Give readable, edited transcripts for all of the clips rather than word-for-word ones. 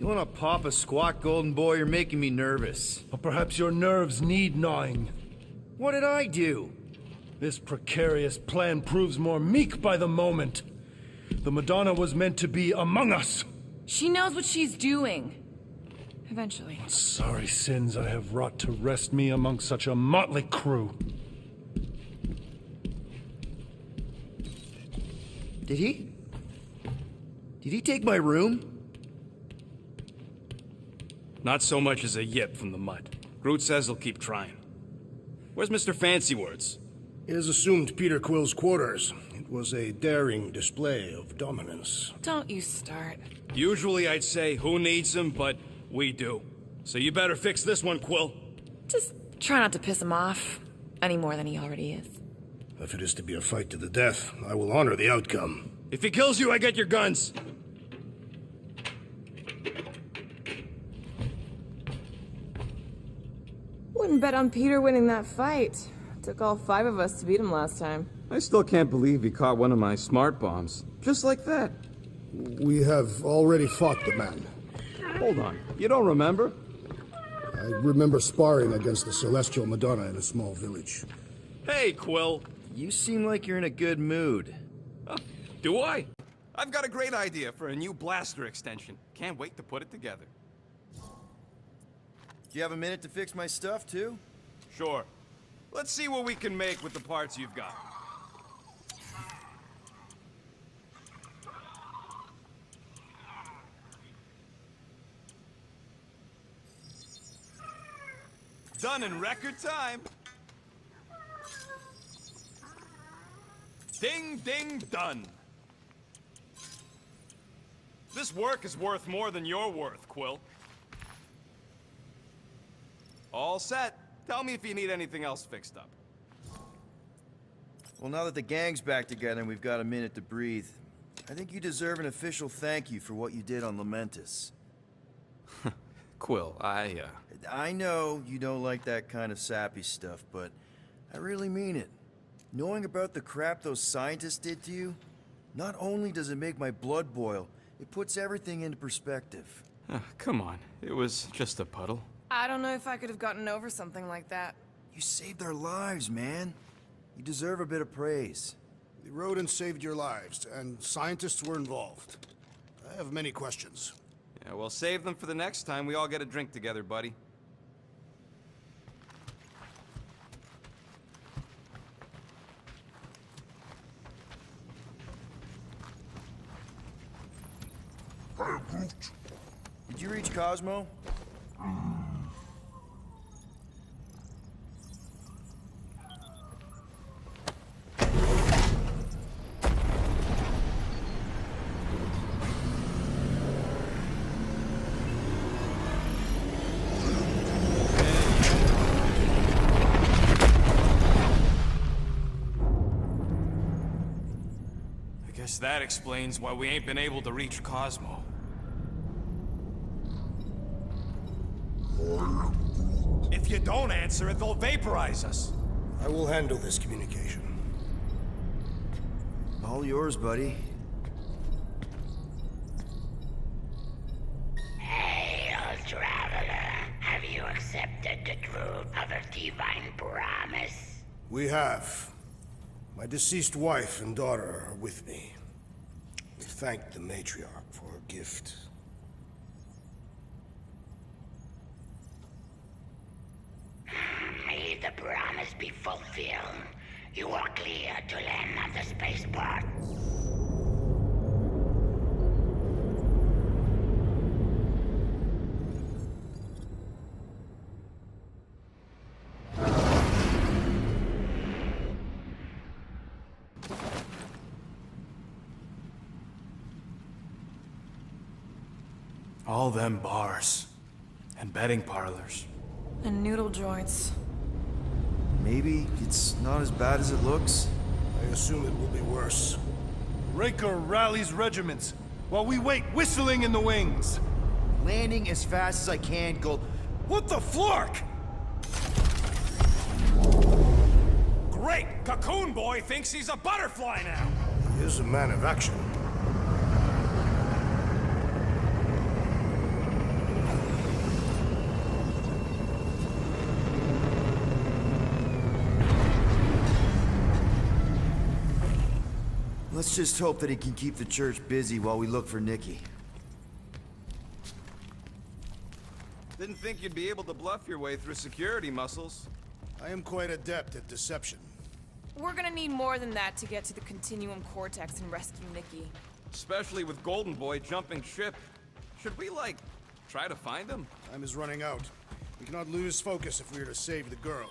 You wanna pop a squat, golden boy? You're making me nervous. Or perhaps your nerves need gnawing. What did I do? This precarious plan proves more meek by the moment. The Madonna was meant to be among us. She knows what she's doing. Eventually. Sorry sins I have wrought to wrest me among such a motley crew. Did he? Did he take my room? Not so much as a yip from the mud. Groot says he'll keep trying. Where's Mr. Fancy Words? It is assumed Peter Quill's quarters. It was a daring display of dominance. Don't you start. Usually I'd say who needs him, but we do. So you better fix this one, Quill. Just try not to piss him off any more than he already is. If it is to be a fight to the death, I will honor the outcome. If he kills you, I get your guns. Wouldn't bet on Peter winning that fight. Took all 5 of us to beat him last time. I still can't believe he caught one of my smart bombs. Just like that. We have already fought the man. Hold on. You don't remember? I remember sparring against the Celestial Madonna in a small village. Hey, Quill. You seem like you're in a good mood. Do I? I've got a great idea for a new blaster extension. Can't wait to put it together. Do you have a minute to fix my stuff, too? Sure. Let's see what we can make with the parts you've got. Done in record time. Ding, ding, done. This work is worth more than you're worth, Quill. All set. Tell me if you need anything else fixed up. Well, now that the gang's back together and we've got a minute to breathe, I think you deserve an official thank you for what you did on Lamentus. Quill, I know you don't like that kind of sappy stuff, but I really mean it. Knowing about the crap those scientists did to you, not only does it make my blood boil, it puts everything into perspective. Come on. It was just a puddle. I don't know if I could have gotten over something like that. You saved our lives, man. You deserve a bit of praise. The rodents saved your lives, and scientists were involved. I have many questions. Yeah, we'll save them for the next time we all get a drink together, buddy. Did you reach Cosmo? I guess that explains why we ain't been able to reach Cosmo. If you don't answer it, they'll vaporize us. I will handle this communication. All yours, buddy. Hail, traveler. Have you accepted the truth of a divine promise? We have. My deceased wife and daughter are with me. We thank the matriarch for her gift. May the promise be fulfilled. You are clear to land on the spaceport. All them bars. And betting parlors. And noodle joints. Maybe it's not as bad as it looks. I assume it will be worse. Raker rallies regiments, while we wait whistling in the wings. Landing as fast as I can, Gold. What the flark? Great! Cocoon Boy thinks he's a butterfly now! He is a man of action. Let's just hope that he can keep the church busy while we look for Nikki. Didn't think you'd be able to bluff your way through security, Muscles. I am quite adept at deception. We're gonna need more than that to get to the Continuum Cortex and rescue Nikki. Especially with Golden Boy jumping ship. Should we, like, try to find him? Time is running out. We cannot lose focus if we are to save the girl.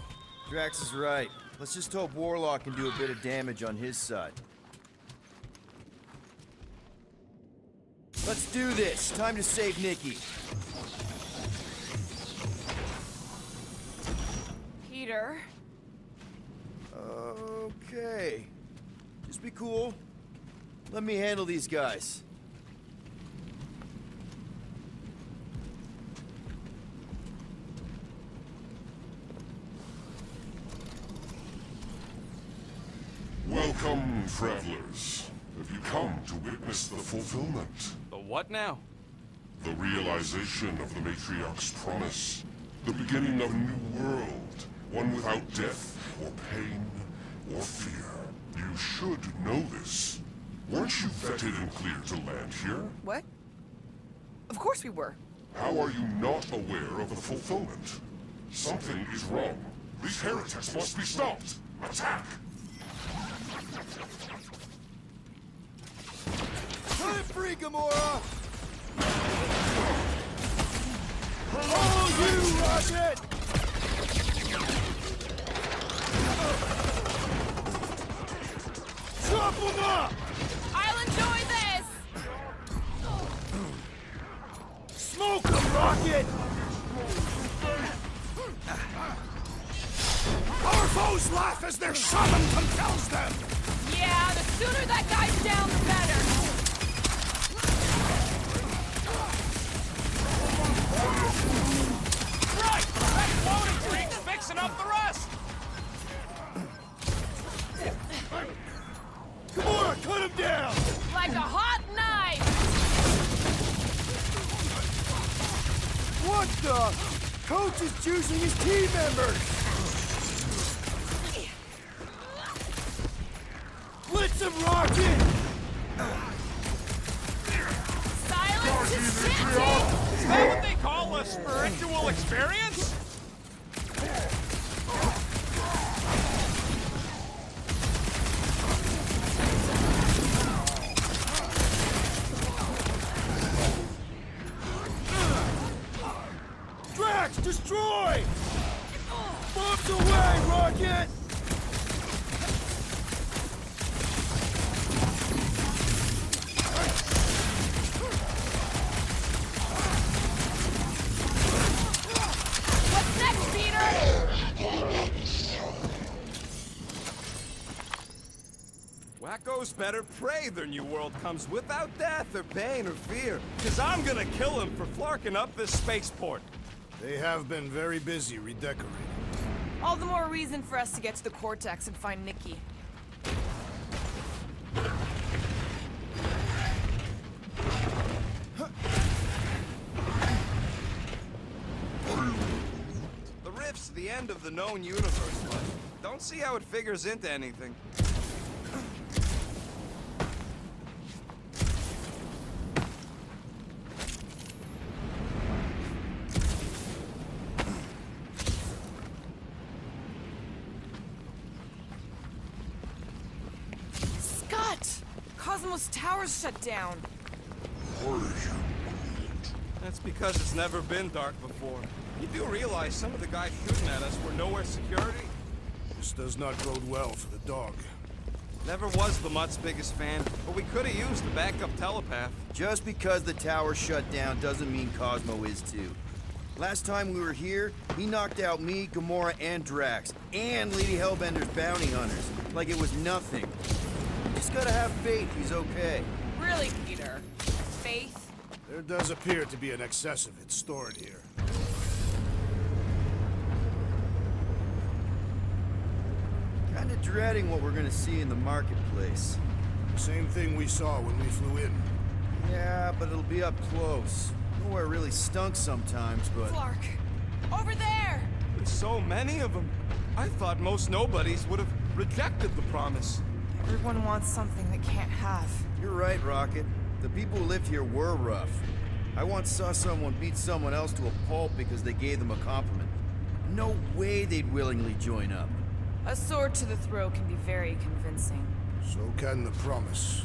Drax is right. Let's just hope Warlock can do a bit of damage on his side. Let's do this. Time to save Nikki. Peter? Okay. Just be cool. Let me handle these guys. Welcome, travelers. Have you come to witness the fulfillment? The what now? The realization of the Matriarch's promise. The beginning of a new world. One without death, or pain, or fear. You should know this. Weren't you vetted and cleared to land here? What? Of course we were. How are you not aware of the fulfillment? Something is wrong. These heretics must be stopped. Attack! Time free, Gamora! Oh, you Rocket! Chop him up! I'll enjoy this! Smoke him, Rocket! Our foes laugh as their shaman compels them! Yeah, the sooner that guy's down, the better. Right! That floating freak's fixing up the rust! Gamora, cut him down! Like a hot knife! What the? Coach is juicing his team members! Blitz him, Rocket! Silence is chanting! Is that what they call a spiritual experience? Drax, destroy! Bombs away, Rocket! What's next, Peter? Wacko's better pray their new world comes without death or pain or fear. Cause I'm gonna kill him for flarking up this spaceport. They have been very busy redecorating. All the more reason for us to get to the Cortex and find Nikki. The rift's the end of the known universe, but don't see how it figures into anything. Scott! Cosmos Tower's shut down. That's because it's never been dark before. You do realize some of the guys shooting at us were nowhere security? This does not bode well for the dog. Never was the Mutt's biggest fan, but we could have used a backup telepath. Just because the tower shut down doesn't mean Cosmo is too. Last time we were here, he knocked out me, Gamora, and Drax, and Lady Hellbender's bounty hunters, like it was nothing. Just gotta have faith he's okay. Really, Peter? Faith? There does appear to be an excess of it stored here. Kinda dreading what we're gonna see in the marketplace. Same thing we saw when we flew in. Yeah, but it'll be up close. Nowhere really stunk sometimes, but... Clark! Over there! There's so many of them. I thought most nobodies would have rejected the promise. Everyone wants something they can't have. You're right, Rocket. The people who lived here were rough. I once saw someone beat someone else to a pulp because they gave them a compliment. No way they'd willingly join up. A sword to the throat can be very convincing. So can the promise.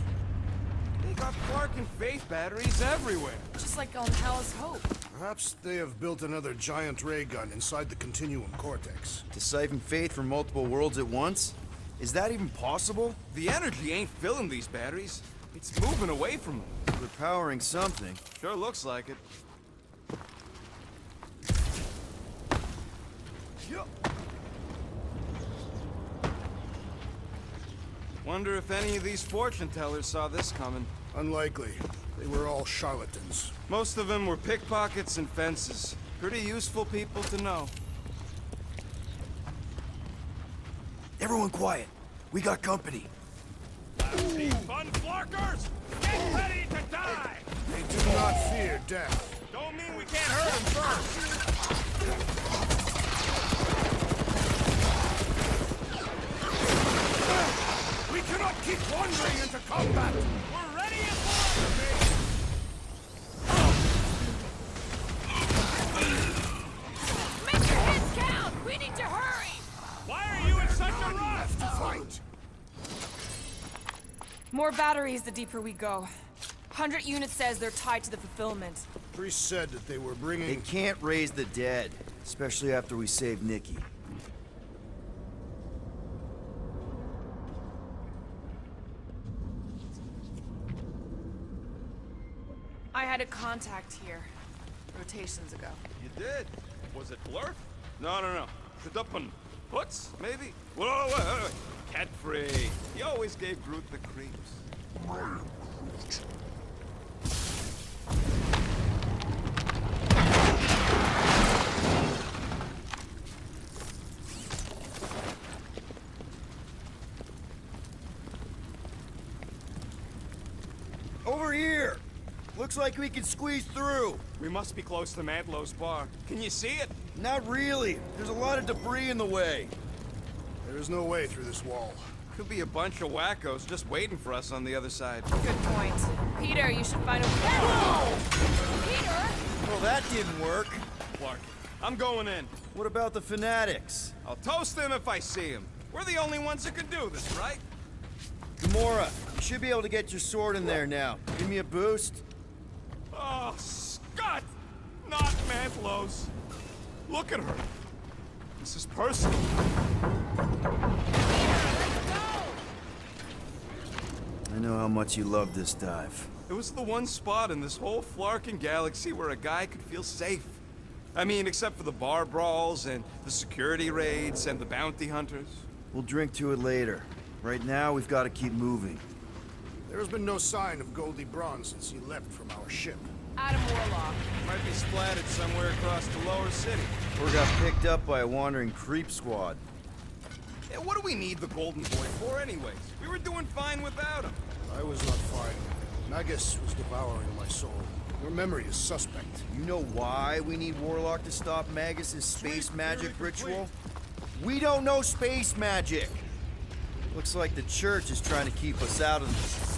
They got Clark and Faith batteries everywhere. Just like on Hal's Hope. Perhaps they have built another giant ray gun inside the Continuum Cortex. To siphon faith from multiple worlds at once? Is that even possible? The energy ain't filling these batteries. It's moving away from them. We're powering something. Sure looks like it. Wonder if any of these fortune tellers saw this coming. Unlikely. They were all charlatans. Most of them were pickpockets and fences. Pretty useful people to know. Everyone quiet. We got company. Fun flarkers! Get ready to die! They do not fear death. Don't mean we can't hurt them first! We cannot keep wandering into combat! We're ready and for Make your hits count! We need to hurry! Why are you in such a rush? To fight! More batteries the deeper we go. 100 units says they're tied to the fulfillment. Priest said that they were They bringing... can't raise the dead, especially after we saved Nikki. I had a contact here. Rotations ago. You did? Was it Blur? No. Kadupan. Puts, maybe? Whoa. Cat-free. He always gave Groot the creeps. Over here! Looks like we can squeeze through. We must be close to Mantlow's bar. Can you see it? Not really. There's a lot of debris in the way. There is no way through this wall. Could be a bunch of wackos just waiting for us on the other side. Good point. Peter, you should find a... Peter! Well, that didn't work. Clark, I'm going in. What about the fanatics? I'll toast them if I see them. We're the only ones that can do this, right? Gamora, you should be able to get your sword in there now. Give me a boost. Oh, Scott! Not Mantlow's. Look at her. This is personal. I know how much you love this dive. It was the one spot in this whole Flarkin galaxy where a guy could feel safe. I mean, except for the bar brawls and the security raids and the bounty hunters. We'll drink to it later. Right now, we've got to keep moving. There has been no sign of Goldie Braun since he left from our ship. Adam Warlock. Might be splattered somewhere across the lower city. Or got picked up by a wandering creep squad. Yeah, what do we need the Golden Boy for anyways? We were doing fine without him. I was not fine. Nagus was devouring my soul. Your memory is suspect. You know why we need Warlock to stop Magus's space magic ritual? We don't know space magic! Looks like the church is trying to keep us out of this.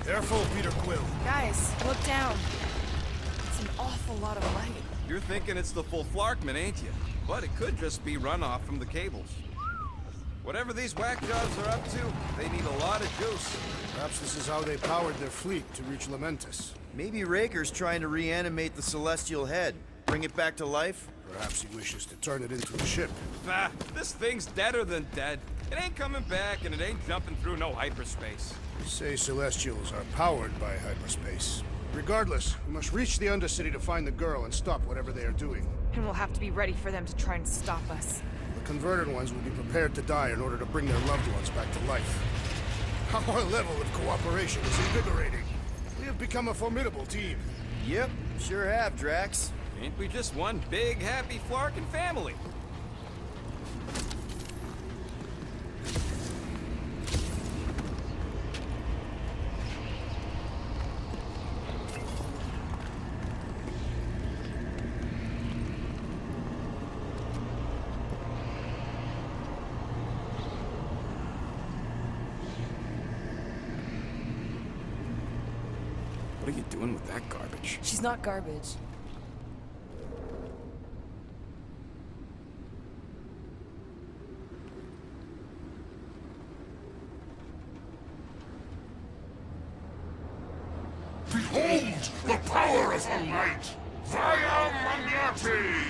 Careful, Peter Quill. Guys, look down. It's an awful lot of light. You're thinking it's the full Flarkman, ain't you? But it could just be runoff from the cables. Whatever these whack jobs are up to, they need a lot of juice. Perhaps this is how they powered their fleet to reach Lamentus. Maybe Raker's trying to reanimate the Celestial Head. Bring it back to life? Perhaps he wishes to turn it into a ship. Bah, this thing's deader than dead. It ain't coming back, and it ain't jumping through no hyperspace. They say Celestials are powered by hyperspace. Regardless, we must reach the Undercity to find the girl and stop whatever they are doing. And we'll have to be ready for them to try and stop us. The converted ones will be prepared to die in order to bring their loved ones back to life. Our level of cooperation is invigorating. We have become a formidable team. Yep, sure have, Drax. Ain't we just one big, happy Flarkin family? What are you doing with that garbage? She's not garbage. Behold the power of the light! Via Magnati!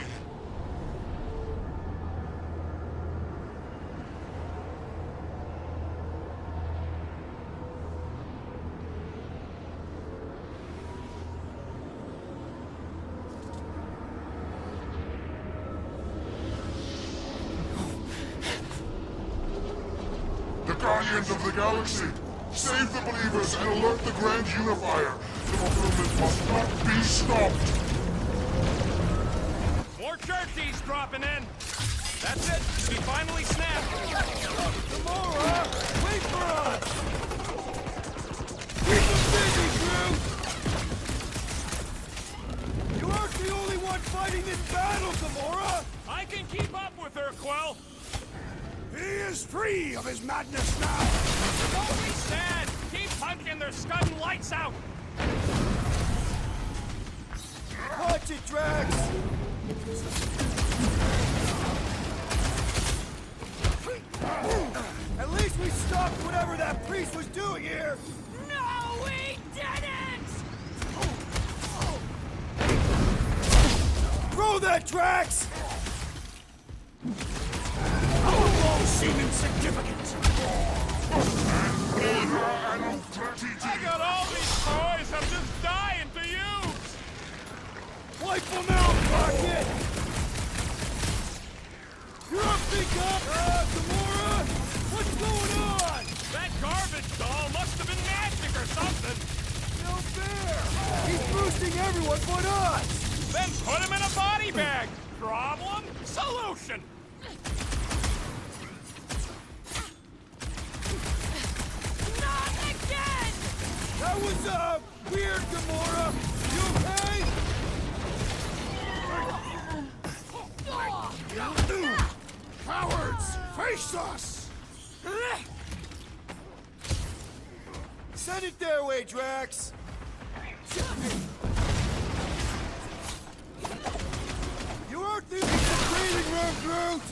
The Guardians of the Galaxy! Save the believers and alert the Grand Unifier! The fulfillment must not be stopped! More churchies dropping in. That's it. We finally snapped. Gamora! Wait for us! Keep them busy, Groot! You aren't the only one fighting this battle, Gamora! I can keep up with her, Quill. He is free of his madness now! Don't be sad. Keep punching their scudding lights out. Watch it, Drax! At least we stopped whatever that priest was doing here! No, we didn't! Throw that, Drax! All seem insignificant! I got all these toys. I'm just dying to use. Wipe them out, Rocket! You're up, big up! Gamora! What's going on? That garbage doll must have been magic or something. No fair! He's boosting everyone but us! Then put him in a body bag. Problem? Solution. Not again! That was, weird, Gamora! You okay? Cowards! Face us! Send it their way, Drax! You aren't the breathing room, Groot!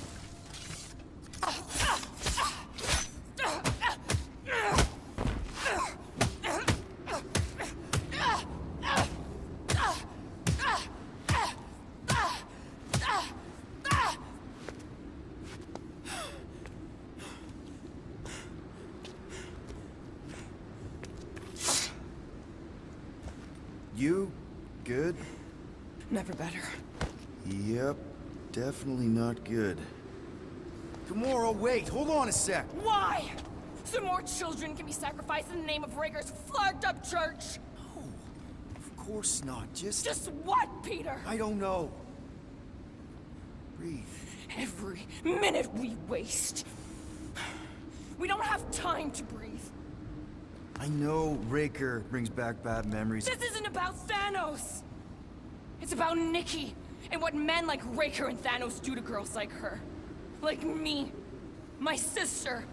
You good? Never better. Yep, definitely not good. Gamora, wait, hold on a sec. Why? So more children can be sacrificed in the name of Raker's flagged up church? No, of course not. Just what, Peter? I don't know. Breathe. Every minute we waste. We don't have time to breathe. I know Raker brings back bad memories. This isn't about Thanos. It's about Nikki and what men like Raker and Thanos do to girls like her. Like me. My sister.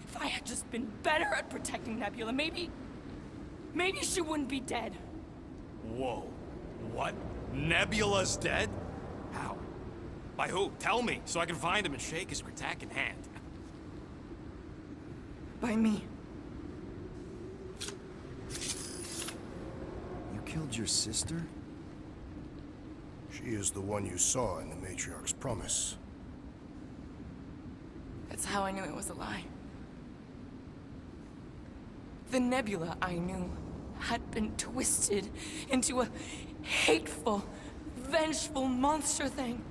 If I had just been better at protecting Nebula, maybe she wouldn't be dead. Whoa. What? Nebula's dead? How? By who? Tell me, so I can find him and shake his Kratak in hand. By me. You killed your sister? She is the one you saw in the Matriarch's promise. That's how I knew it was a lie. The Nebula I knew had been twisted into a hateful, vengeful monster thing.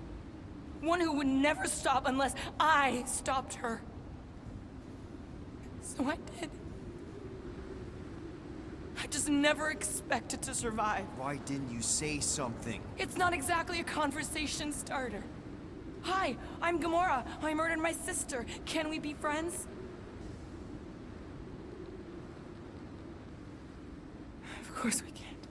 One who would never stop unless I stopped her. So I did. I just never expected to survive. Why didn't you say something? It's not exactly a conversation starter. Hi, I'm Gamora. I murdered my sister. Can we be friends? Of course we can't.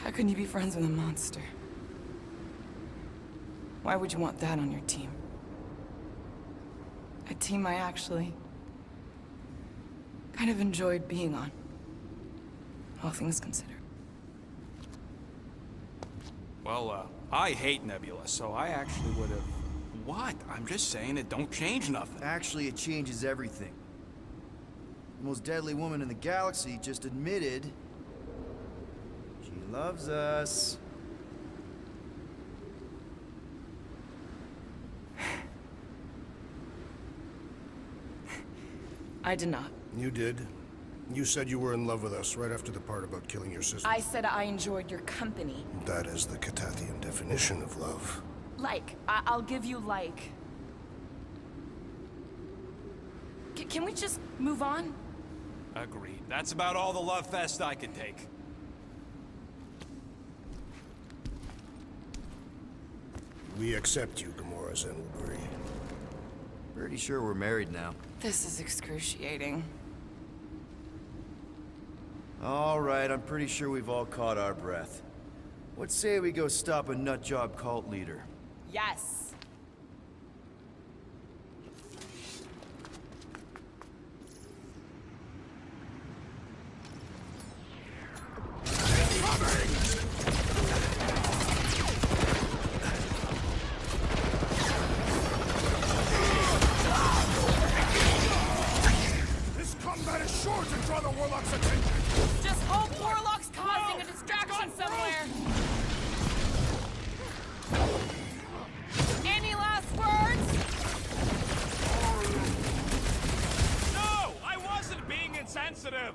How can you be friends with a monster? Why would you want that on your team? A team I actually kind of enjoyed being on. All things considered. Well, I hate Nebula, so I actually would have... What? I'm just saying it don't change nothing. Actually, it changes everything. The most deadly woman in the galaxy just admitted she loves us. I did not. You did. You said you were in love with us right after the part about killing your sister. I said I enjoyed your company. That is the Catathian definition of love. Like. I'll give you like. Can we just move on? Agreed. That's about all the love fest I can take. We accept you, Gamora Zenoburi. Pretty sure we're married now. This is excruciating. All right, I'm pretty sure we've all caught our breath. What say we go stop a nutjob cult leader? Yes. This combat is sure to draw the Warlock's attention. Just hope Warlock's causing a distraction somewhere. Any last words? No! I wasn't being insensitive!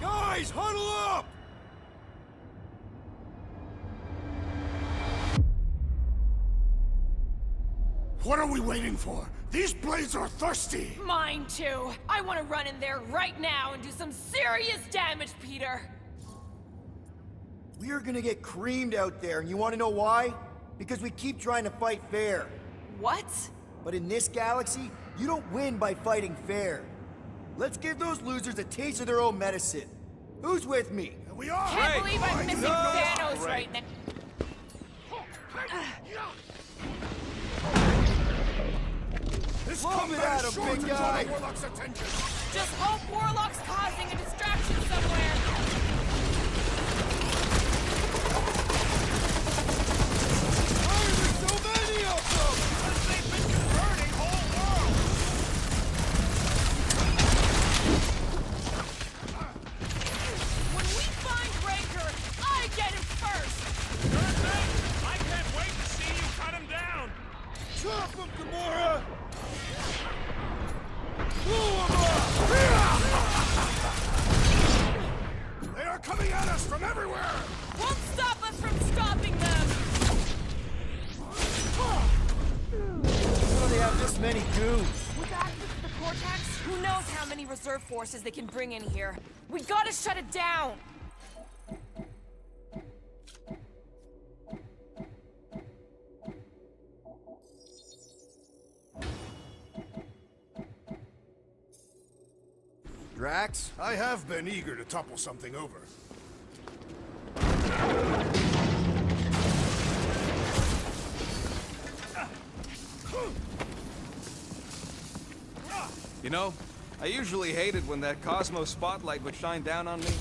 Guys, huddle up! What are we waiting for? These blades are thirsty! Mine too. I want to run in there right now and do some serious damage, Peter. We are gonna get creamed out there, and you wanna know why? Because we keep trying to fight fair. What? But in this galaxy, you don't win by fighting fair. Let's give those losers a taste of their own medicine. Who's with me? We are! Can't believe I'm missing Thanos right now. This Love it combat at is him, sure big to draw guy. the Warlock's attention. Just hope Warlock's causing a distraction somewhere. Why are there so many of them? They've been converting whole worlds! When we find Raker, I get him first. Sure thing! I can't wait to see you cut him down! Chop them, Gamora! Blow them up! They are coming at us from everywhere! Won't stop us from stopping them. How do they have this many goons? With access to the Cortex, who knows how many reserve forces they can bring in here. We gotta shut it down. Drax? I have been eager to topple something over. You know, I usually hated when that Cosmo spotlight would shine down on me.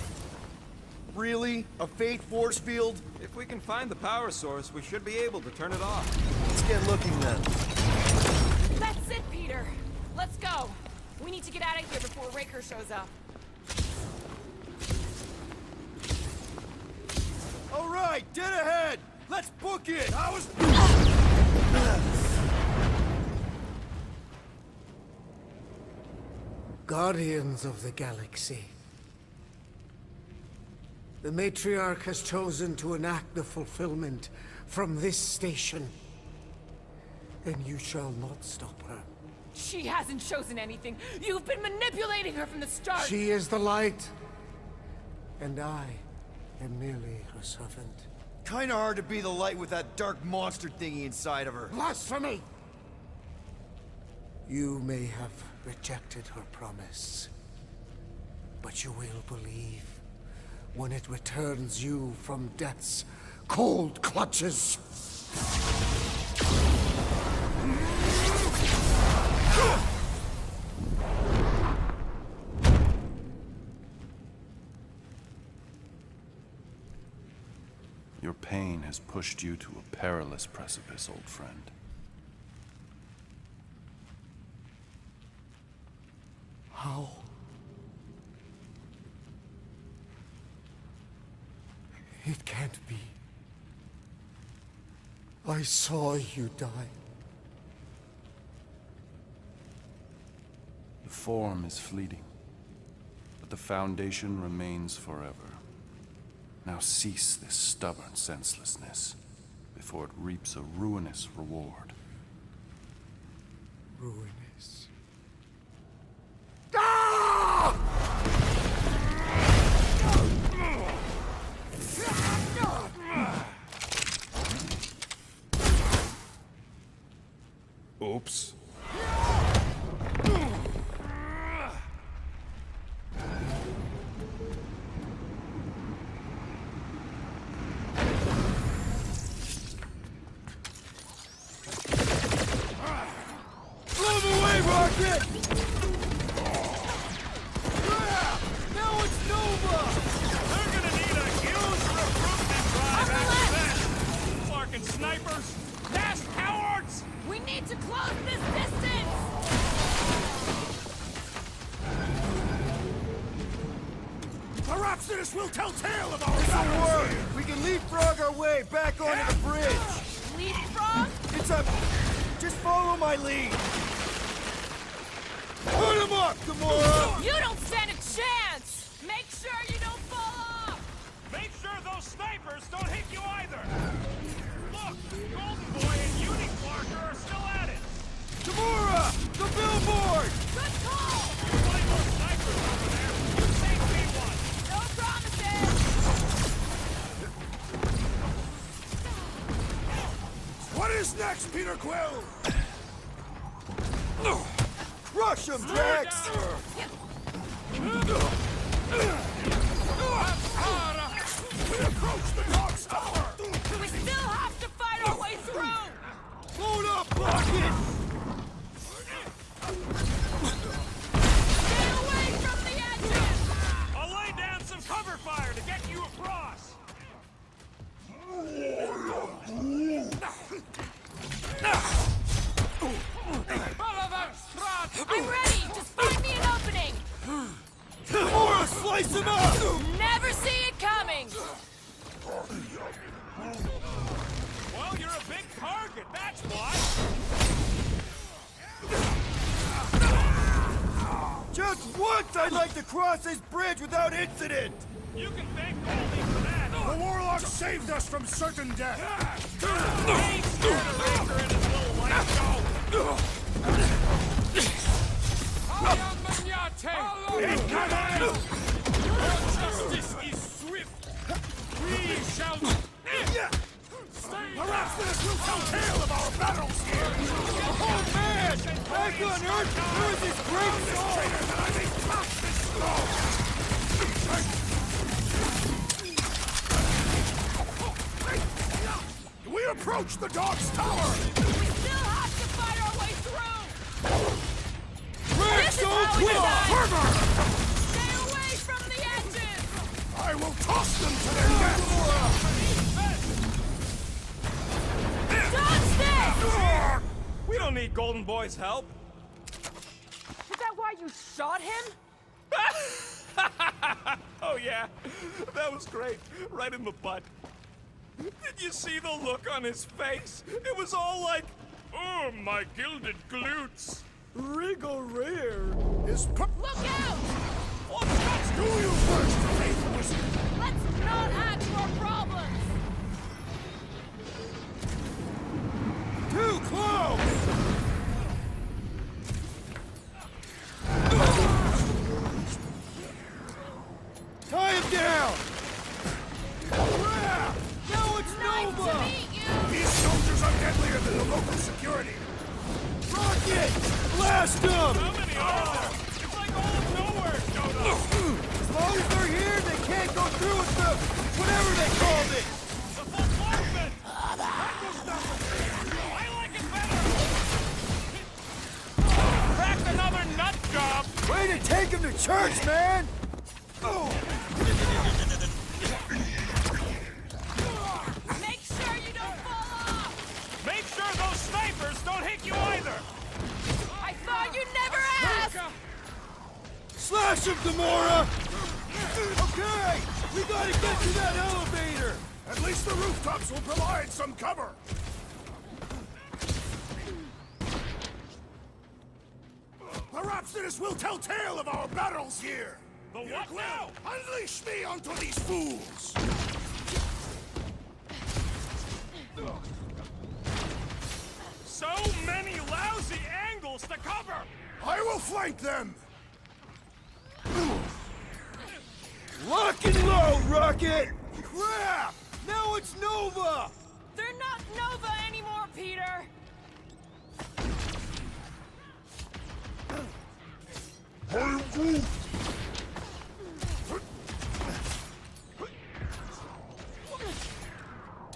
Really? A fate force field? If we can find the power source, we should be able to turn it off. Let's get looking then. That's it, Peter. Let's go. We need to get out of here before Raker shows up. All right, dead ahead! Let's book it! Guardians of the Galaxy. The Matriarch has chosen to enact the fulfillment from this station. And you shall not stop her. She hasn't chosen anything. You've been manipulating her from the start. She is the light. And I am merely her servant. Kinda hard to be the light with that dark monster thingy inside of her. Blasphemy! You may have rejected her promise, but you will believe when it returns you from death's cold clutches. Your pain has pushed you to a perilous precipice, old friend. How? It can't be. I saw you die. The form is fleeting, but the foundation remains forever. Now cease this stubborn senselessness before it reaps a ruinous reward. Ruinous. Oops. Snipers! Fast cowards! We need to close this distance! Perhaps this will tell tale of our This'll work! We can leapfrog our way back onto the bridge! Leapfrog? It's a... Just follow my lead! Put him up, Gamora! You don't stand a chance! Make sure you don't fall off! Make sure those snipers don't hit you either! Look! Golden Boy and Unicorn are still at it! Gamora! The billboard! Good call! You're putting those snipers over there! You save me one! No promises! What is next, Peter Quill? Crush him, Drax! We approach the Dog's Tower! We still have to fight our way through! Load up, Rocket! Stay away from the edges! I'll lay down some cover fire to get you across! I'm ready! Just find me an opening! Gamora, slice him up! Never see it coming! Well, you're a big target, that's why! Just once I'd like to cross this bridge without incident! You can thank Goldie for that! The Warlock saved us from certain death! He ain't scared of Raker and his little light show! Incoming! Your justice is swift! We shall... Perhaps this will tell tale of our battles here! Oh man! Back on Earth, there was this great song! Traitor that I may crack this skull! We approach the Dog's Tower! We still have to fight our way through! Drax, This is don't how it's quit! done! Fervor! Stay away from the edges! I will toss them to their death! Dodge this! We don't need Golden Boy's help! Is that why you shot him? Oh yeah, that was great. Right in the butt. Did you see the look on his face? It was all like, oh, my gilded glutes. Wriggle rear. Look out! What's Do you first, faithful wizard? Let's not add to our problems! Too close! Tie him down! Now it's Nice Nova! to meet you! These soldiers are deadlier than the local security! Rocket! Blast them! How many are there? It's like all of nowhere, Dodo. As long as they're here, they can't go through with the... whatever they called it! The bombardment! That was nothing. I like it better! church, man! Make sure you don't fall off! Make sure those snipers don't hit you either! I thought you'd never ask! Slash him, Gamora! Okay, we gotta get to that elevator! At least the rooftops will provide some cover! Perhaps this will tell tale of our battles here! The what now? Unleash me onto these fools! So many lousy angles to cover! I will flank them! Lock and load, Rocket! Crap! Now it's Nova! They're not Nova anymore, Peter! I am Groot!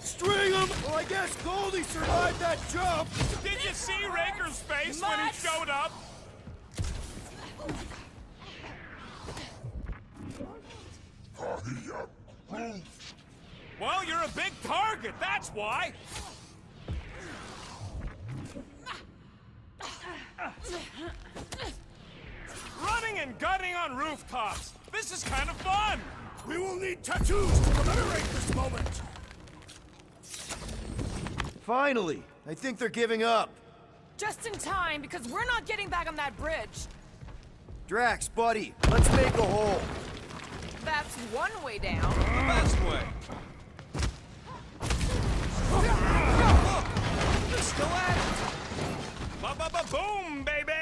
String him! Well, I guess Goldie survived that jump! Did you see Raker's face when he showed up? Well, you're a big target, that's why! Running and gunning on rooftops! This is kind of fun! We will need tattoos to commemorate this moment! Finally! I think they're giving up. Just in time, because we're not getting back on that bridge. Drax, buddy, let's make a hole. That's one way down. The best way. They're still at it! Ba-ba-ba-boom, baby!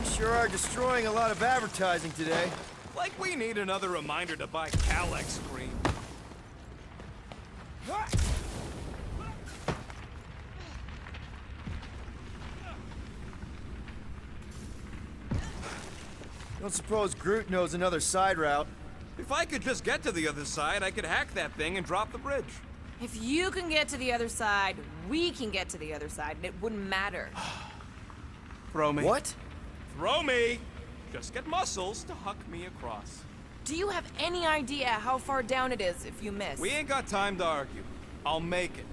You sure are destroying a lot of advertising today. Like we need another reminder to buy Calyx cream. Don't suppose Groot knows another side route. If I could just get to the other side, I could hack that thing and drop the bridge. If you can get to the other side, we can get to the other side, and it wouldn't matter. Throw me. What? Throw me! Just get muscles to huck me across. Do you have any idea how far down it is if you miss? We ain't got time to argue. I'll make it.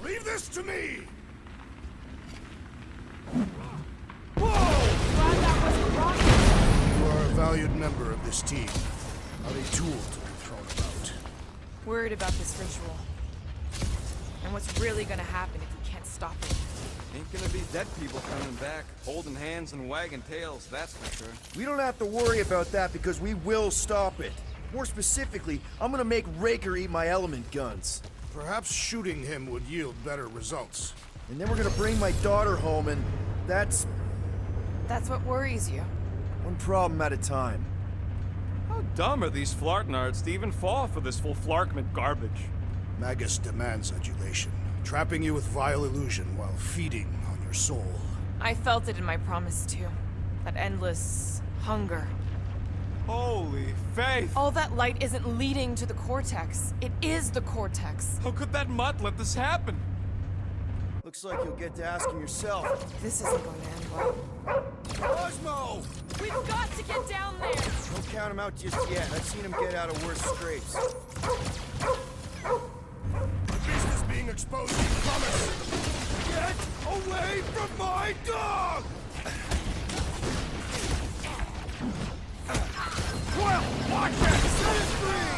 Leave this to me! Glad that wasn't rocket. You are a valued member of this team, not a tool to be thrown about. Worried about this ritual. And what's really gonna happen if we can't stop it? Ain't gonna be dead people coming back, holding hands and wagging tails, that's for sure. We don't have to worry about that because we will stop it. More specifically, I'm gonna make Raker eat my element guns. Perhaps shooting him would yield better results. And then we're gonna bring my daughter home and that's That's what worries you. one problem at a time. How dumb are these flartnards to even fall for this full flarkment garbage? Magus demands adulation, trapping you with vile illusion while feeding on your soul. I felt it in my promise too. That endless hunger. Holy faith! All that light isn't leading to the cortex. It is the cortex. How could that mutt let this happen? Looks like you'll get to asking yourself. This isn't going to end well. Cosmo! We've got to get down there. Don't count him out just yet. I've seen him get out of worse scrapes. The beast is being exposed, you promise! Get away from my dog! Well, watch it! Set it free!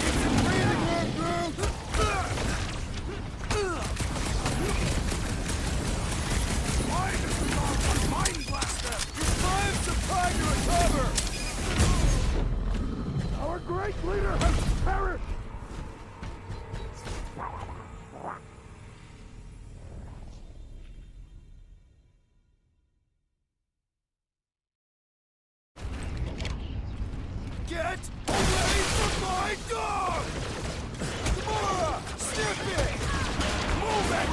It's a breathing room, Groot! Why does the dog want mind blaster? Give time some time to recover! Our great leader has perished! Get away from my dog! Gamora! Snip it! Move it!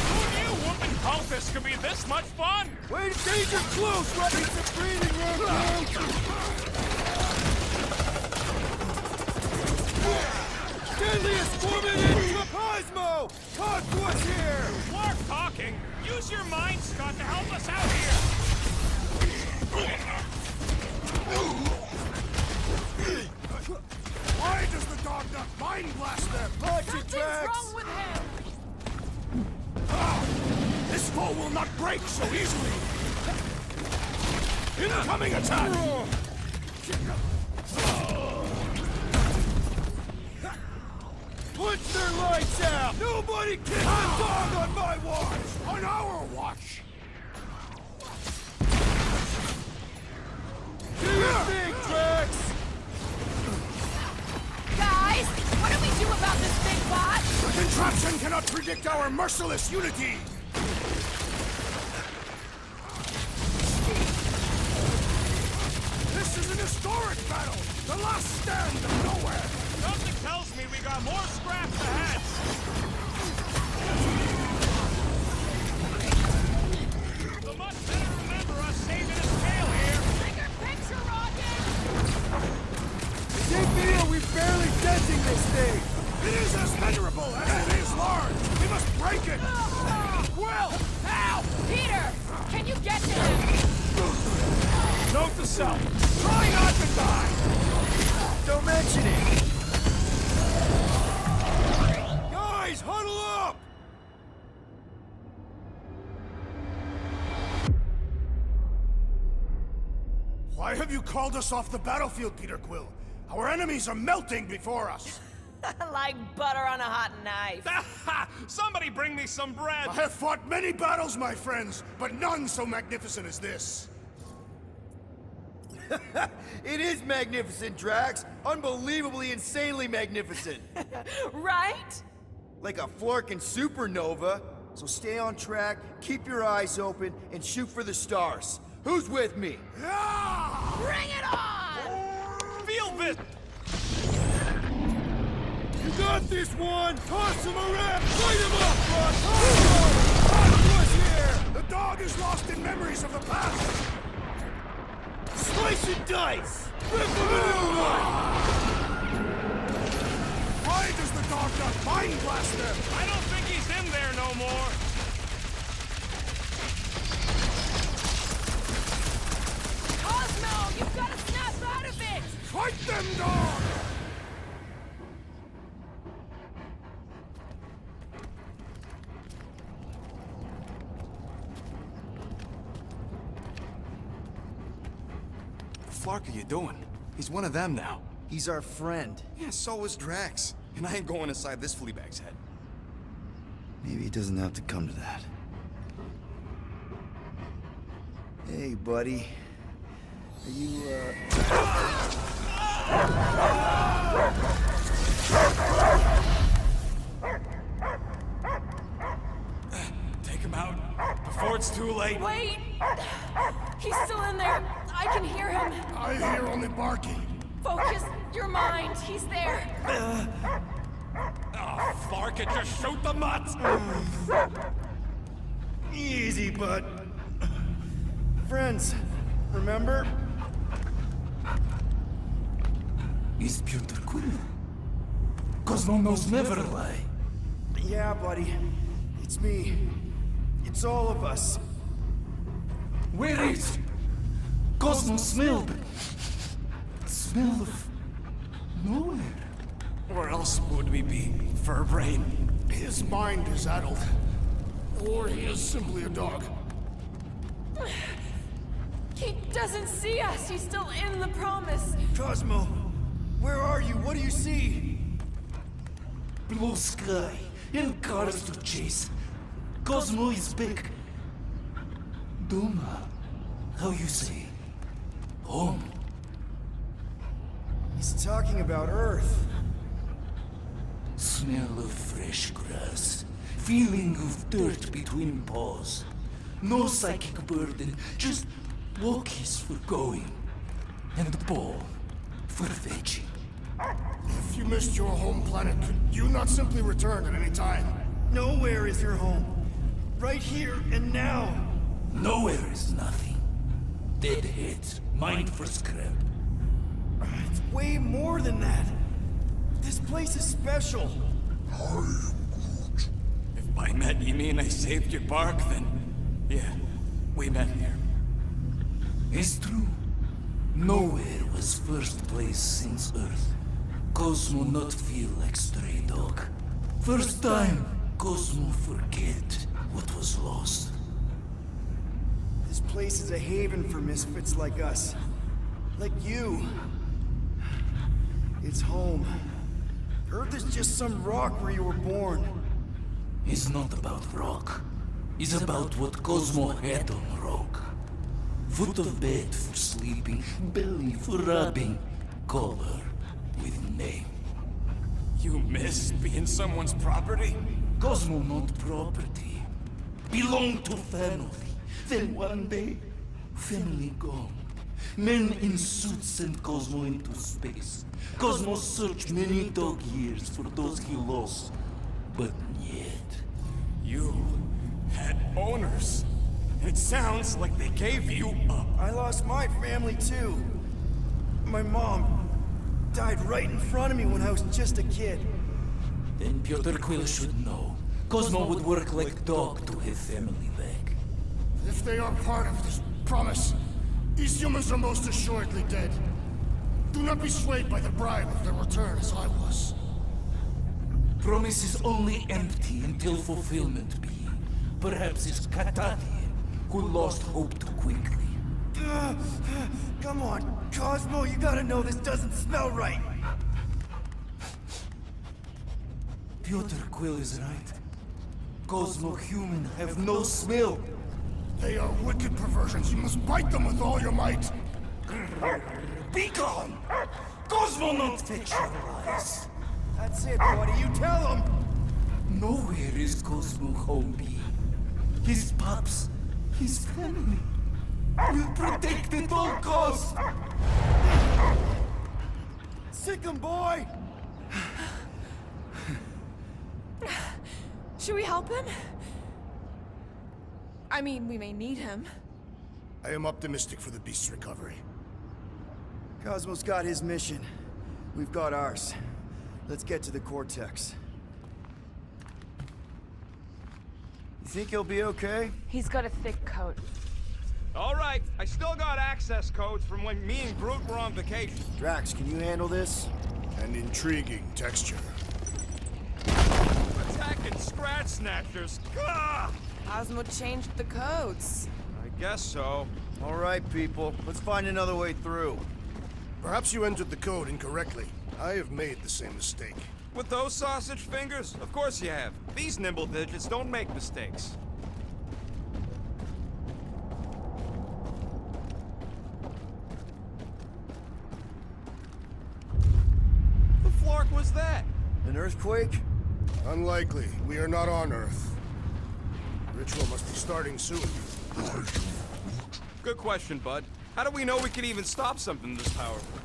Who knew whooping cultists could be this much fun? Wait, danger close! Right into the breathing room, Groot! Deadliest woman in Cosmo! Talk to us here! More talking! Use your mind, Scott, to help us out here! Why does the dog not mind blast them? Something's wrong with him! This foe will not break so easily! Incoming attack! Punch their lights out! Nobody kicks a dog on my watch! On our watch! Do your thing, Drax! Guys, what do we do about this big bot? The contraption cannot predict our merciless unity! This is an historic battle! The last stand of nowhere! Something tells me we got more scraps ahead. So much better remember us saving his tail here. Bigger picture, Rocket! Big deal, we're barely dusting this thing! It is as venerable as it is large! We must break it! Will! Help! Peter! Can you get to him? Note to self. Try not to die! Don't mention it! Guys, huddle up! Why have you called us off the battlefield, Peter Quill? Our enemies are melting before us! Like butter on a hot knife. Somebody bring me some bread. I have fought many battles, my friends, but none so magnificent as this. It is magnificent, Drax! Unbelievably, insanely magnificent! Right? Like a flirking supernova. So stay on track, keep your eyes open, and shoot for the stars. Who's with me? Bring it on! Feel this. You got this one! Toss him around! Light him up, Rod! Push here! The dog is lost in memories of the past! Slice and dice! Rip him a new one! Why does the dog not mind blast them? I don't think he's in there no more. Cosmo, you've got to snap out of it! Fight them, dog! What the fuck are you doing? He's one of them now. He's our friend. Yeah, so is Drax. And I ain't going inside this fleabag's head. Maybe it doesn't have to come to that. Hey, buddy. Are you, Take him out before it's too late. Wait! He's still in there. I can hear him. I hear only barking. Focus your mind. He's there. Oh, fuck it, just shoot the mutts. Easy, bud. Friends, remember? Is Peter Quill? Cosmo knows never lie. Yeah, buddy. It's me. It's all of us. Where is Cosmo smelled? Smell of nowhere. Where else would we be, Furbrain? His mind is addled. Or he is simply a dog. He doesn't see us. He's still in the promise. Cosmo, where are you? What do you see? Blue sky and cars to chase. Cosmo is back. Duma, how you say? Home. He's talking about Earth. Smell of fresh grass. Feeling of dirt between paws. No psychic burden, just walkies for going. And the ball for fetching. If you missed your home planet, could you not simply return at any time? Nowhere is your home. Right here and now. Nowhere is nothing. Dead heads, mind for scrap. It's way more than that. This place is special. If by met you mean I saved your bark, then yeah, we met here. It's true. Nowhere was first place since Earth. Cosmo not feel like stray dog. First time, Cosmo forget what was lost. This place is a haven for misfits like us. Like you. It's home. Earth is just some rock where you were born. It's not about rock. It's about what Cosmo had on rock. Foot of bed for sleeping, belly for rubbing, color with name. You miss being someone's property? Cosmo not property. Belong to family. Then one day, family gone. Men in suits send Cosmo into space. Cosmo searched many dog years for those he lost. But yet... You had owners. It sounds like they gave you up. I lost my family too. My mom died right in front of me when I was just a kid. Then Piotr Quill should know. Cosmo would work like dog to have family back. If they are part of this promise, these humans are most assuredly dead. Do not be swayed by the bribe of their return as I was. Promise is only empty until fulfillment be. Perhaps it's Katati who lost hope too quickly. Come on, Cosmo, you gotta know this doesn't smell right. Piotr Quill is right. Cosmo human have no smell. They are wicked perversions. You must bite them with all your might. Be gone! Cosmo not fetch your lies. That's it, buddy. You tell him. Nowhere is Cosmo home be. His pups, his family, will protect at all costs. Sick 'em, boy! Should we help him? I mean, we may need him. I am optimistic for the beast's recovery. Cosmo's got his mission. We've got ours. Let's get to the Cortex. You think he'll be okay? He's got a thick coat. All right, I still got access codes from when me and Groot were on vacation. Drax, can you handle this? An intriguing texture. Attacking Scratch Snatchers. Gah! Cosmo changed the codes. I guess so. All right, people. Let's find another way through. Perhaps you entered the code incorrectly. I have made the same mistake. With those sausage fingers? Of course you have. These nimble digits don't make mistakes. The flark was that? An earthquake? Unlikely. We are not on Earth. Ritual must be starting soon. Good question, bud. How do we know we can even stop something this powerful?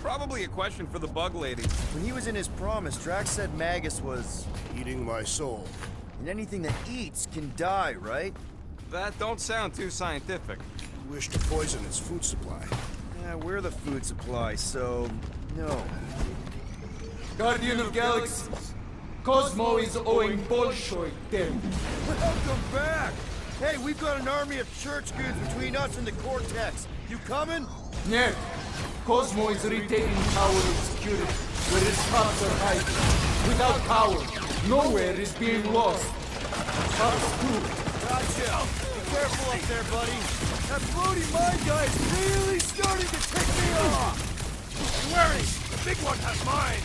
Probably a question for the bug lady. When he was in his promise, Drax said Magus was... Eating my soul. And anything that eats can die, right? That don't sound too scientific. You wish to poison its food supply. Yeah, we're the food supply, so... no. Guardian of Galaxies, Cosmo is owing Bolshoi them. Welcome back! Hey, we've got an army of church goods between us and the Cortex. You coming? Нет. Cosmo is retaining power of security, where his pups are hiding. Without power, nowhere is being lost. Pups too. Gotcha! Be careful up there, buddy. That floaty mind guy is really starting to tick me off! Wary! The big one has mine!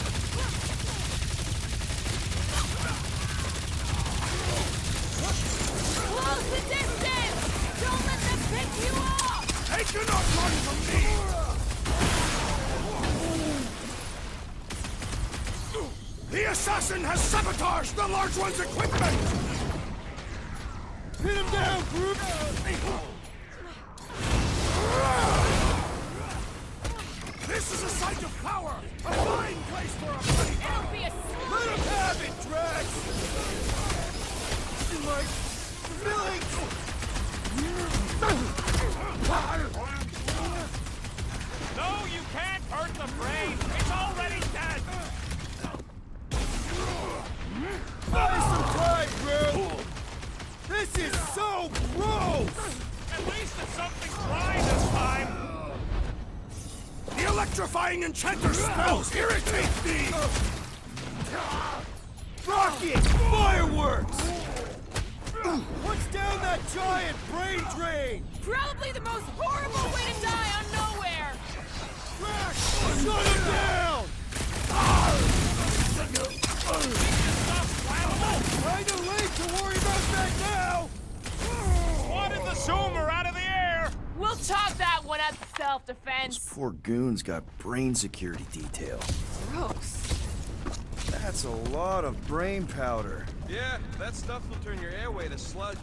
Close the distance! Don't let them pick you off! They cannot run from me! The assassin has sabotaged the large one's equipment! Pin him down, Groot! This is a site of power! A fine place for a fight! It'll be a Let him have it, Drax! My feelings! No, you can't hurt the brain! It's already dead! Buy some time, bro! This is so gross! At least it's something Undying Enchanter spells irritate me! Rocket! Fireworks! What's down that giant brain drain? Probably the most horrible way to die on nowhere! Shut him down! Kinda late to worry about that now! Swatted the zoomer out of the air! We'll chalk that one up to Those self-defense. poor goons got brain security detail. Gross. That's a lot of brain powder. Yeah, that stuff will turn your airway to sludge.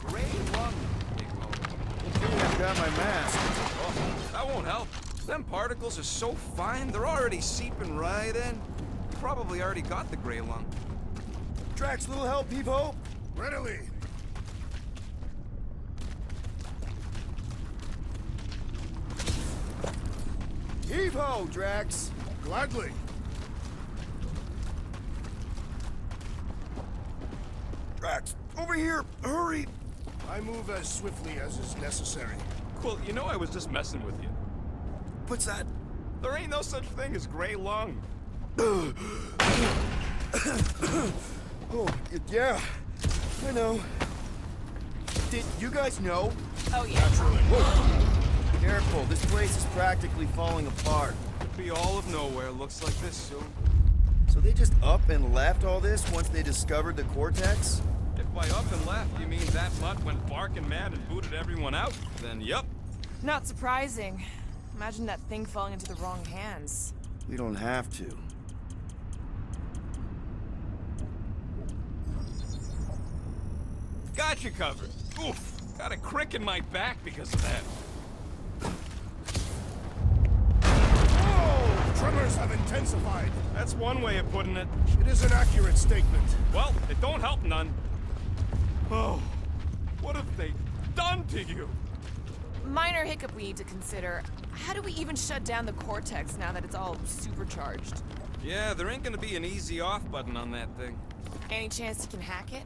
Gray lung, big hole. I've got my mask. Oh, that won't help. Them particles are so fine, they're already seeping right in. You probably already got the gray lung. Drax, little help, Heave-Ho? Readily! Heave-Ho, Drax! Gladly. Drax, over here! Hurry! I move as swiftly as is necessary. Well, you know I was just messing with you. What's that? There ain't no such thing as gray lung. Oh, yeah. I know. Did you guys know? Oh, yeah. Whoa. Careful, this place is practically falling apart. Could be all of nowhere looks like this soon. So they just up and left all this once they discovered the Cortex? If by up and left you mean that mutt went barking mad and booted everyone out, then yup. Not surprising. Imagine that thing falling into the wrong hands. We don't have to. Got you covered. Oof. Got a crick in my back because of that. Oh! Tremors have intensified. That's one way of putting it. It is an accurate statement. Well, it don't help none. Oh, what have they done to you? Minor hiccup we need to consider. How do we even shut down the Cortex now that it's all supercharged? Yeah, there ain't gonna be an easy off button on that thing. Any chance you can hack it?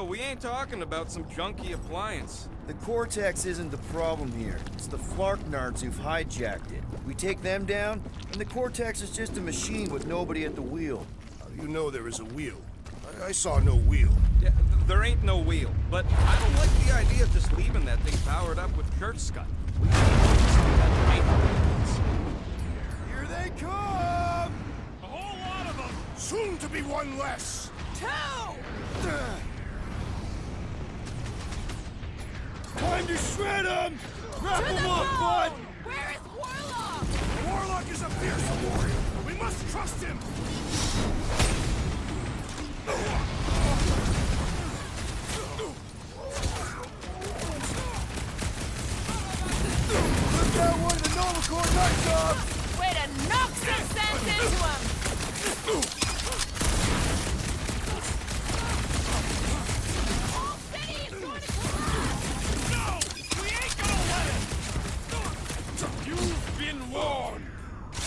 We ain't talking about some junky appliance. The Cortex isn't the problem here. It's the Flarknards who've hijacked it. We take them down, and the Cortex is just a machine with nobody at the wheel. How do you know there is a wheel? I saw no wheel. Yeah, there ain't no wheel, but I don't like the idea of just leaving that thing powered up with church scud. We Here they come! a whole lot of them! Soon to be one less. 2! Time to shred them! Wrap To the them up, bone! bud! Where is Warlock? Warlock is a fearsome warrior. We must trust him. Took that one to Novacore night job! Way to knock some sense into him! Whole city is going to collapse! No! We ain't gonna let it! You've been warned!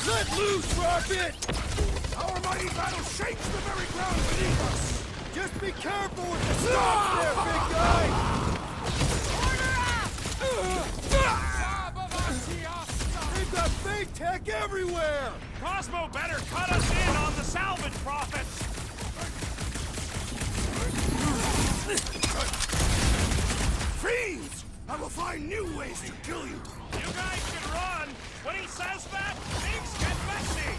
Let loose, Rocket! Our mighty battle shakes the very ground beneath us. Just be careful with the stops there, big guy! Order up! They've got fake tech everywhere! Cosmo better cut us in on the salvage profits! Fiends! I will find new ways to kill you. You guys can run! When he says that, things get messy!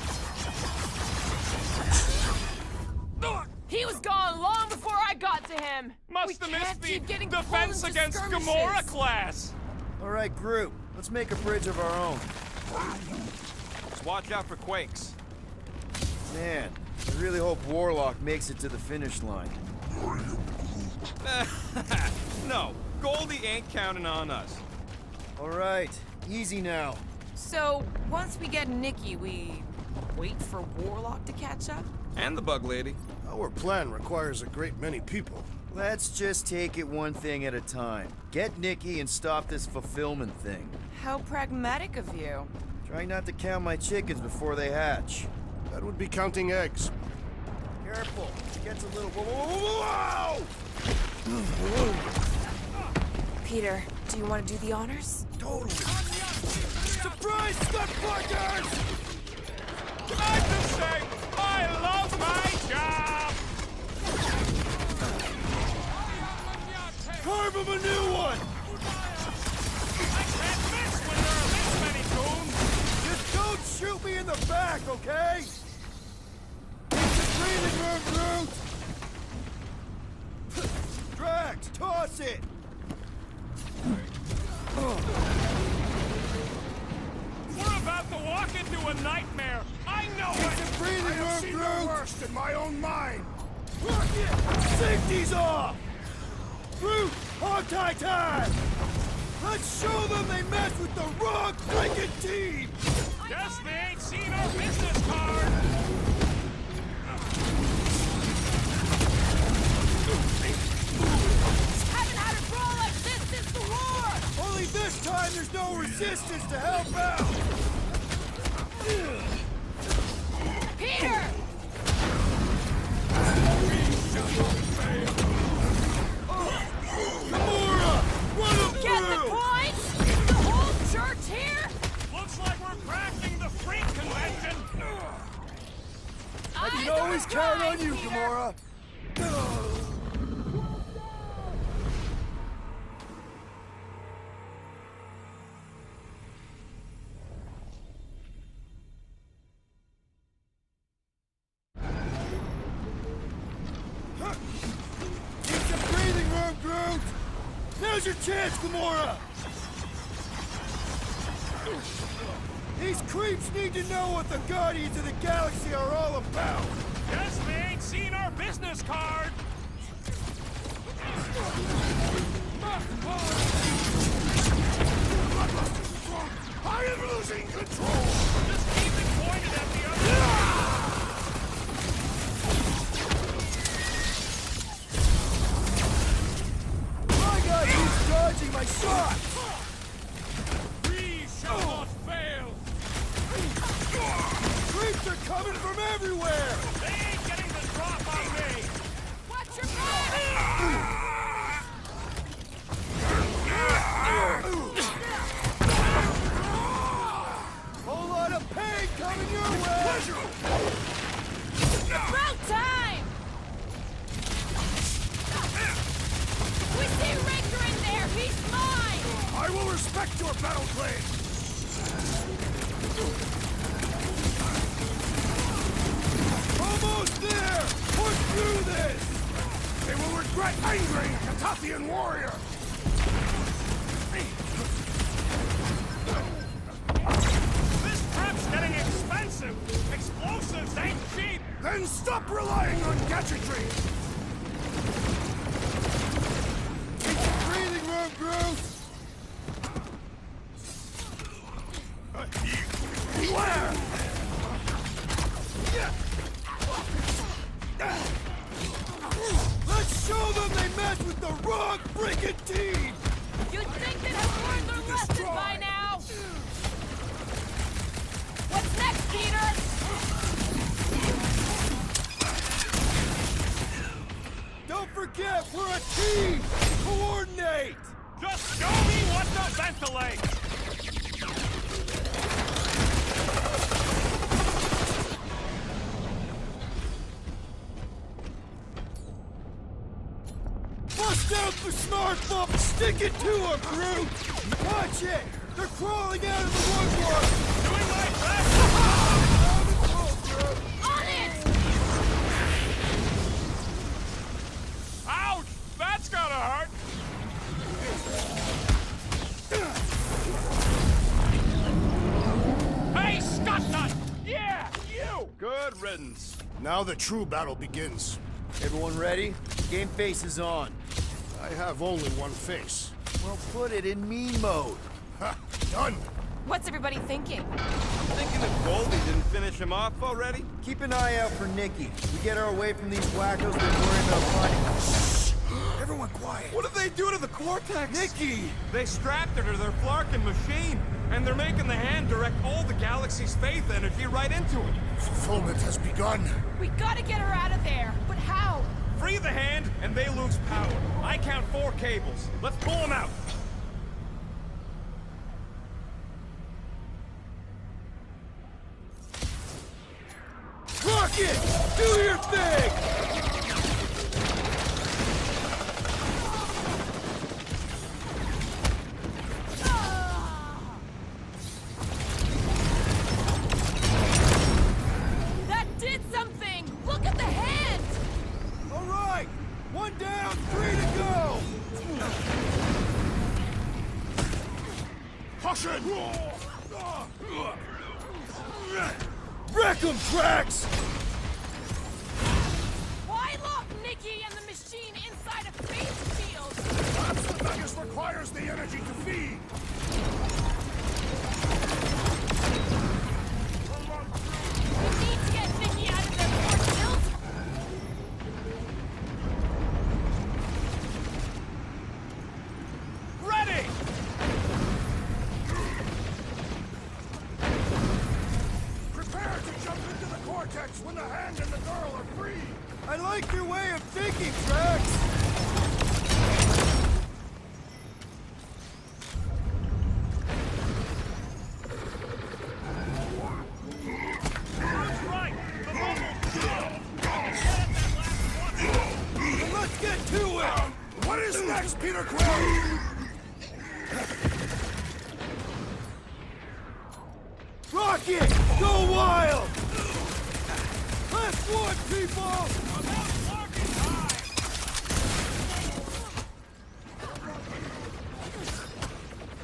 He was gone long before I got to him! Must have missed can't the keep getting Defense pulled into Against skirmishes. Gamora class! All right, group, let's make a bridge of our own. Just watch out for quakes. Man, I really hope Warlock makes it to the finish line. No, Goldie ain't counting on us. All right, easy now. So, once we get Nikki, we wait for Warlock to catch up? And the bug lady. Our plan requires a great many people. Let's just take it one thing at a time. Get Nikki and stop this fulfillment thing. How pragmatic of you. Try not to count my chickens before they hatch. That would be counting eggs. Careful, it gets a little... Whoa! Peter, do you want to do the honors? Totally. Just a Surprise, stunt fuckers! Can I just say, I love my job! Carve him a new one! I can't miss when there are this many goons! Just don't shoot me in the back, okay? It's the breathing room, Groot! Drax, toss it! We're about to walk into a nightmare! I know I it! have seen the worst in my own mind. Rocket! Safety's off! Groot, hog-tie time! Let's show them they mess with the wrong freaking team! Guess they ain't seen our business card! Haven't had a brawl like this since the war! Only this time there's no resistance to help out! Peter! Gamora! Run him Get the through! point? The whole church here? Looks like we're crashing the freak convention! I can always count on you, Gamora! Need some breathing room, Groot! Now's your chance, Gamora! These creeps need to know what the Guardians of the Galaxy are all about! Guess they ain't seen our business card! I am losing control. Just keep it pointed at the other... My guy keeps dodging my shots! We shall not fail! Creeps are coming from everywhere! They ain't getting the drop on me! Watch your back! Whole lot of pain coming your way! About time! We see Raker in there! He's mine! I will respect your battle claim. Almost there! Push through this! They will regret angering a Katathian warrior. This prep's getting expensive! Explosives ain't cheap! Then stop relying on gadgetry. Need some breathing room, Groot! Beware! Let's show them they mess with the wrong freaking team! You'd think they'd have learned their lesson by now! What's next, Peter? Don't forget, we're a team! Coordinate! Just show me what to ventilate! Bust out the smart bump! Stick it to them, Groot! Watch it! They're crawling out of the woodwork! Doing my best! On it! Ouch! That's gotta hurt! Hey, Scott Nut! Yeah, you! Good riddance. Now the true battle begins. Everyone ready? Game face is on. I have only one face. Well, put it in me mode. Ha! Done! What's everybody thinking? Thinking if Goldie didn't finish him off already? Keep an eye out for Nikki. We get her away from these wackos, then worry about fighting. Everyone quiet. What did they do to the Cortex? Nikki! They strapped her to their Flarkin machine, and they're making the hand direct all the galaxy's faith energy right into it. Fulfillment has begun. We gotta get her out of there! But how? Free the hand, and they lose power. I count 4 cables. Let's pull them out. it! Do your thing! That did something! Look at the hand! All right! One down, 3 to go! Caution! Wreck 'em, Drax! Why lock Nikki and the machine inside a face shield? Perhaps the Magus requires the energy to feed! We need to get Nikki out of their force shield. Ready! Prepare to jump into the cortex when the hand and the girl are free! I like your way of thinking, Drax! That's right! The Then let's get to it! What is next, Peter Quill? Rocket! Go wild! Last one, people!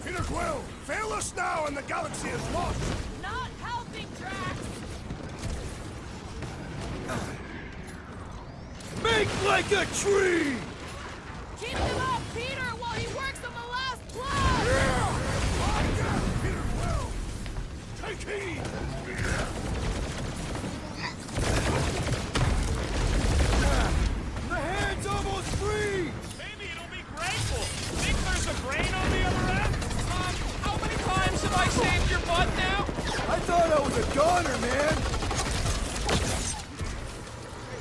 Peter Quill, fail us now and the galaxy is lost! Not helping, Drax! Make like a tree! Keep him up, Peter, while he works on the last blood! Lie down, Peter Quill! Take heed! The hand's almost free! Maybe it'll be grateful. Think there's a brain on the other end? How many times have I saved your butt now? I thought I was a goner, man!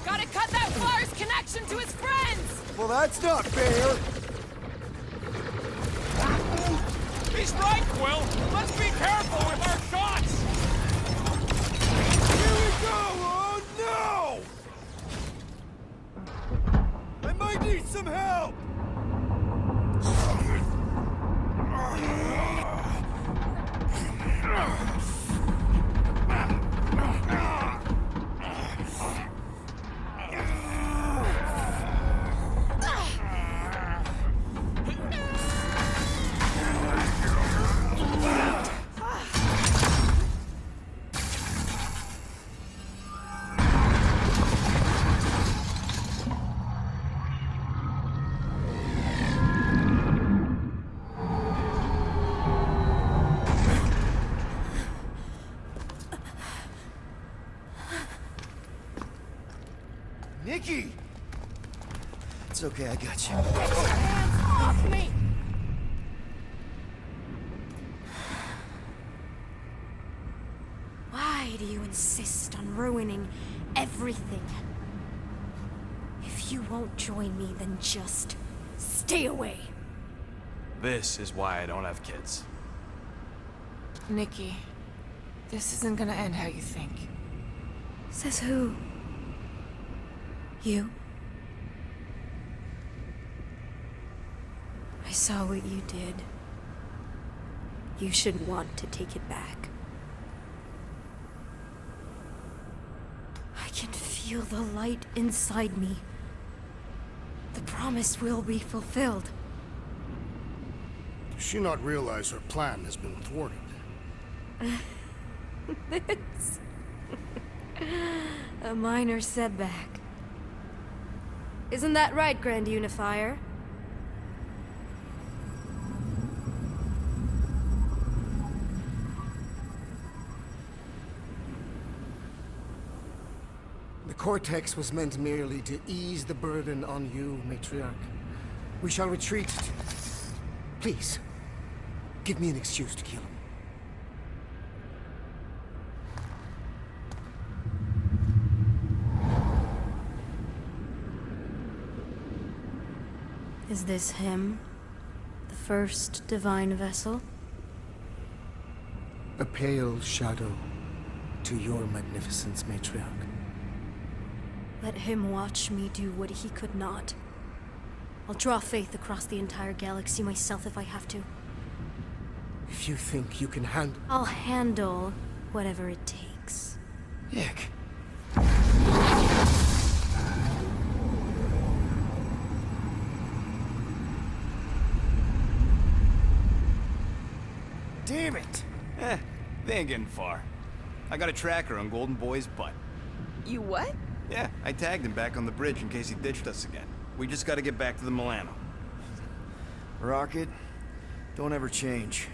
Gotta cut that flyer's connection to his friends! Well, that's not fair! He's right, Quill. Let's be careful with our shots. Here we go! Oh, no! I might need some help! Nikki! It's okay, I got you. Hands off me! Why do you insist on ruining everything? If you won't join me, then just stay away. This is why I don't have kids. Nikki, this isn't gonna end how you think. Says who? You? I saw what you did. You should want to take it back. I can feel the light inside me. The promise will be fulfilled. Does she not realize her plan has been thwarted? It's a minor setback. Isn't that right, Grand Unifier? The Cortex was meant merely to ease the burden on you, Matriarch. We shall retreat. Please, give me an excuse to kill him. Is this him? The first divine vessel? A pale shadow to your magnificence, Matriarch. Let him watch me do what he could not. I'll draw faith across the entire galaxy myself if I have to. If you think you can handle... I'll handle whatever it takes. Nick. Damn it! They ain't getting far. I got a tracker on Golden Boy's butt. You what? Yeah, I tagged him back on the bridge in case he ditched us again. We just gotta get back to the Milano. Rocket, don't ever change.